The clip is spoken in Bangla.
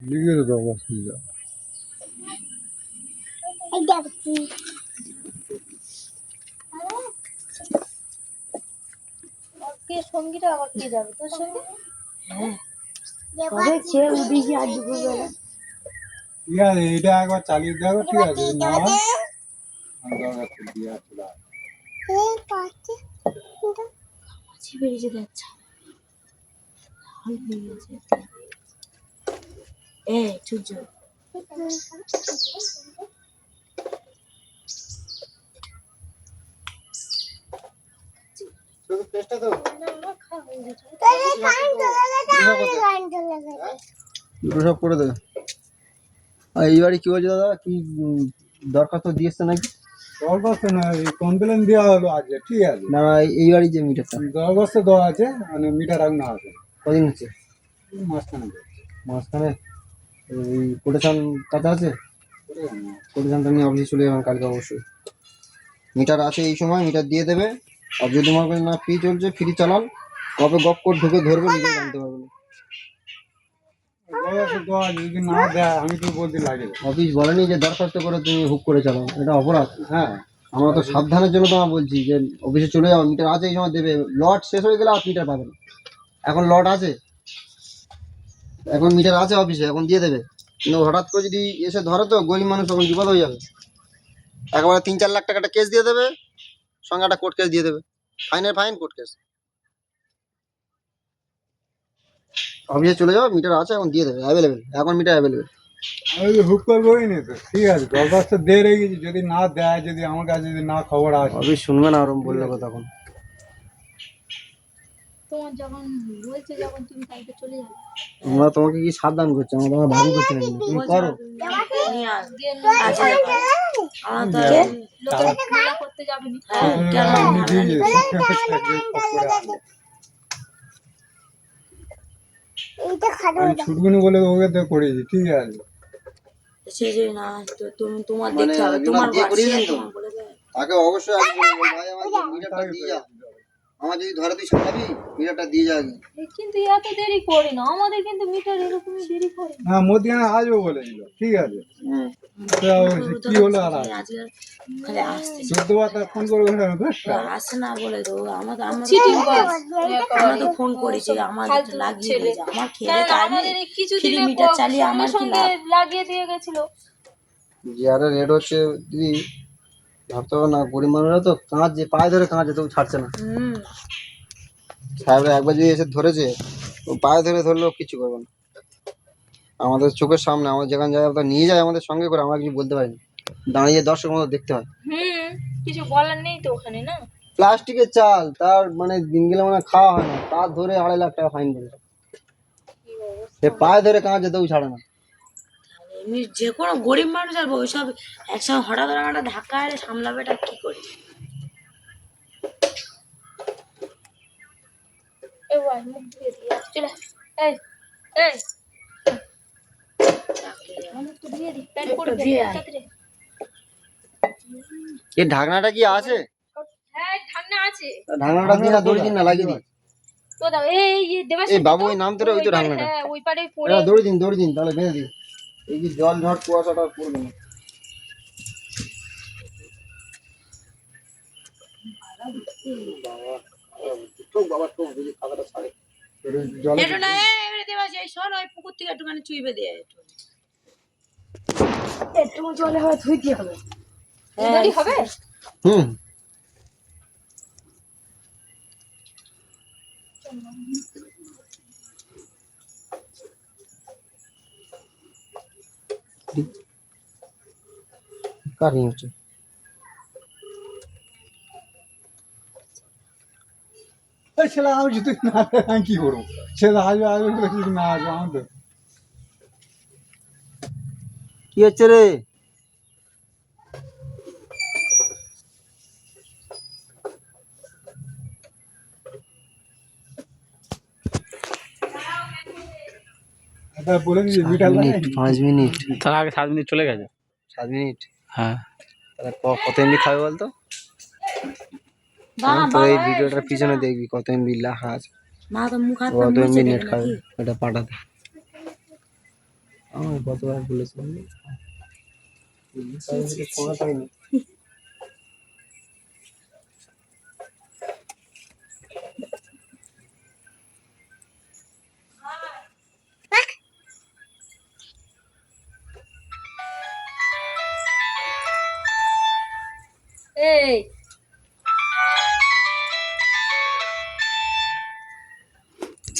লিখে তো দেবো, অসুবিধা। সঙ্গীটা আবার কে যাবে তোর সঙ্গে? এটা একবার চালিয়ে দেখো, ঠিক আছে? না বেরিয়ে যাচ্ছে সূর্য সব করে দেবে। আর এইবারে কি বলছে দাদা, কি দরখাস্ত দিয়েছে নাকি? দরখাস্ত না, কমপ্লেন দেওয়া হলো আজকে, ঠিক আছে? না এইবারই যে মিটারটা দরখাস্ত দেওয়া আছে, মানে মিটার এখন না আছে। কদিন হচ্ছে? মাঝখানে মাঝখানে এই কোটেশন কাছে আছে, কোটেশনটা নিয়ে অফিসে চলে যাবেন কালকে অবশ্যই। মিটার আছে এই সময়, মিটার দিয়ে দেবে। আর যদি মনে করেন না ফ্রি চলছে, ফ্রি চালান, কবে গপ করে ঢুকে ধরবে নিজে জানতে পারবেন। যদি না দেয় আমি তো বলতে লাগে। অফিস বলেনি যে দরখাস্ত করে তুমি হুক করে চালাও, এটা অপরাধ। হ্যাঁ, আমরা তো সাবধানের জন্য তোমার বলছি যে অফিসে চলে যাও, মিটার আছে এই সময় দেবে। লট শেষ হয়ে গেলে আর মিটার পাবে না। এখন লট আছে, এখন মিটার আছে অফিসে, এখন দিয়ে দেবে। কিন্তু হঠাৎ করে যদি এসে ধরে তো গরিব মানুষ তখন বিপদ হয়ে যাবে। একেবারে 3-4 লাখ টাকাটা কেস দিয়ে দেবে, সঙ্গে একটা কোর্ট কেস দিয়ে দেবে, ফাইনের ফাইন, কোর্ট কেস। অফিসে চলে যাও, মিটার আছে এখন দিয়ে দেবে, অ্যাভেলেবেল, এখন মিটার অ্যাভেলেবেল। আমি তো হুক করবোই না তো, ঠিক আছে? দরখাস্ত দিয়ে রেখেছি, যদি না দেয়, যদি আমার কাছে যদি না খবর আসে, অফিস শুনবে না ওরকম বললে তখন। তোমার যখন বলছে যখন তুমি কালকে চলে যাবে, আমরা তোমাকে কি সাবধান করছি? আমরা তোমার ভাবি করছি না, কিন্তু তুমি করো। করতে যাবে না আমি ছুটবুনি বলে ওকে তো করেছি, ঠিক আছে? তোমার দেখতে হবে, তোমার তাকে অবশ্যই আগে বলবো, ভাই আমার মিটারটা দিয়ে যা, আমার যদি ধরে তুই সামলাবি, মিটারটা দিয়ে যা। কিন্তু এত দেরি করে না, আমাদের কিন্তু মিটার এরকমই দেরি করে না। হ্যাঁ, মধ্যখানে আসবো বলেছিল, ঠিক আছে? কি হলো আর চোদ্দবার ফোন করে আসে না বলে তো আমরা তো ফোন করেছি আমার লাগিয়ে দিয়েছে, আমার খেলে কিছুদিন মিটার চালিয়ে আমার কি লাভ? লাগিয়ে দিয়ে গেছিল। জিয়ারের রেট হচ্ছে দিদি, ভাবতে হবে না, গরিব মানুষরা তো কাঁদছে, পায়ে ধরে কাঁদছে, তবু ছাড়ছে না। সাহেবরা একবার যদি এসে ধরেছে, ও পায়ে ধরে ধরলেও কিছু করবে না। আমাদের চোখের সামনে, আমাদের যেখানে যায় নিয়ে যায় আমাদের সঙ্গে করে, আমরা কিছু বলতে পারি না, দাঁড়িয়ে দর্শক মতো দেখতে হয়। কিছু বলার নেই তো ওখানে, না? প্লাস্টিকের চাল, তার মানে দিন গেলে মানে খাওয়া হয় না, তার ধরে 2.5 লাখ টাকা ফাইন করে। সে পায়ে ধরে কাঁদছে, তবু ছাড়ে না। এমনি যে কোনো গরিব মানুষ আর ওইসব একসঙ্গে হঠাৎ একটা ধাক্কা এলে সামলাবে, এটা কি করে? এ ঢাকনাটা কি আছে? হ্যাঁ, ঢাকনা আছে। ঢাকনাটা দিন না, দড়ি দিন না, লাগিয়ে দিন। এই বাবু ওই নাম ধরে, ওই তো ঢাকনাটা। ওই পারে পড়ে দড়ি দিন, তাহলে বেঁধে দিন। এই যে জল ঝড় কুয়াশাটা পড়বে না। পুকুর থেকে একটুখানি চুইবে দিয়ে একটু জলে হয় ধুইতে হবে। হবে? কারি হচ্ছে ছেলে আমি যদি না আমি কি করবো? ছেলে আসবে বলে যদি না আসবে, আমাদের কি হচ্ছে রে? বলে দিয়েছি মিটার 5 মিনিট, তার আগে 7 মিনিট চলে গেছে। 7 মিনিট? হ্যাঁ, তাহলে কত এমবি খাবে বলতো? তো এই ভিডিওটার পিছনে দেখবি কত এমবি লেখা আছে, কত এমবি নেট খাবে, এটা পাঠাতে। আমার কতবার বলেছিলাম ফোন পাইনি। এই